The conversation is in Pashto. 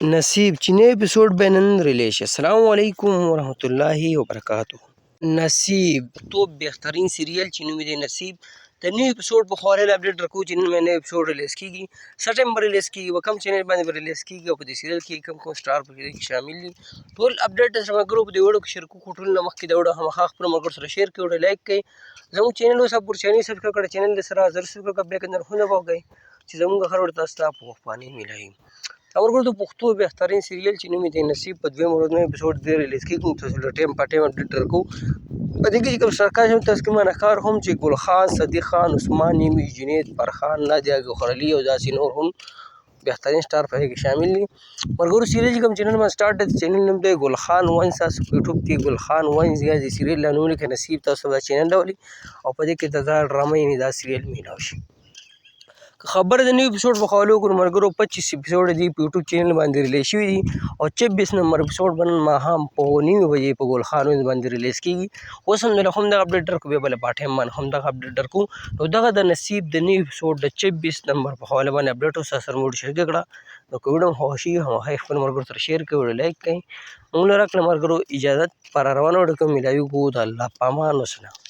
नसीब چې نوی اپیسوډ به نن ریلیز شي. السلام علیکم ورحمت الله وبرکاته. نصیب تو بهترین سیریل چې نوم یې دی نصیب د نوی اپیسوډ په خوا له اپډیټ درکو چې نن مې نوی اپیسوډ ریلیز کیږي، څه ټایم به ریلیز کیږي، په کوم چینل باندې به ریلیز کیږي او په دې سیریل کې کوم سټار په کې شامل دي، ټول اپډیټ سره ملګرو په دې ویډیو کې شیر کوو. ټول نه مخکې د ویډیو خامخا خپلو ملګرو سره شیر کړئ، ویډیو لایک کړئ، زموږ چینل اوس پور چینل سبسکرایب کړئ، چینل سره زر سبسکرایب کړئ، بیل نرخونه به وکړئ چې زموږ هر ویډیو تاسو ته په وخت باندې ملایي. ملګرو د پښتو بهترین سیریل چې نوم یې دی نصیب په دویم ورځ نوی اپیسوډ دی ریلیز کیږي. موږ تاسو ته ټایم په ټایم اپډیټ درکوو. په دې کې چې کوم شرکت هم تاسو کې مانکار هم چې ګل خان، صدیق خان، عثمان نیمي، جنید، فرخان، نادیا ګوهرعلي او داسې نور هم بهترین سټار په کې شامل دي. ملګرو سیریل چې کوم چینل باندې سٹارټ دی چینل نوم دی ګل خان ونس. تاسو په یوټیوب کې ګل خان ونس یا د سیریل لانونه کې نصیب تاسو دا چینل راولي او په دې کې د ډرامه یعنې دا سیریل میلاو شي. خبر د نوی اپیسوډ په حوالو وکړو ملګرو 25 اپیسوډ دي په یوټیوب چینل باندې ریلیز شوي دي او 26 نمبر اپیسوډ به نن ماښام په 9 بجې په ګل خان باندې ریلیز کیږي. اوس هم هم دغه اپډیټ درکو، بیا بله په ټایم باندې هم دغه اپډیټ درکو. نو دغه د نصیب د نوی اپیسوډ د 26 نمبر په حواله باندې اپډیټ اوس سره موږ شریک کړه. نو که ویډیو مو خوښ شي هماغه خپل ملګرو سره شیر کړئ، ویډیو لایک کړئ. موږ له راکړه ملګرو اجازت پر روانه ویډیو کې ملایو کو د الله په امان وسلام.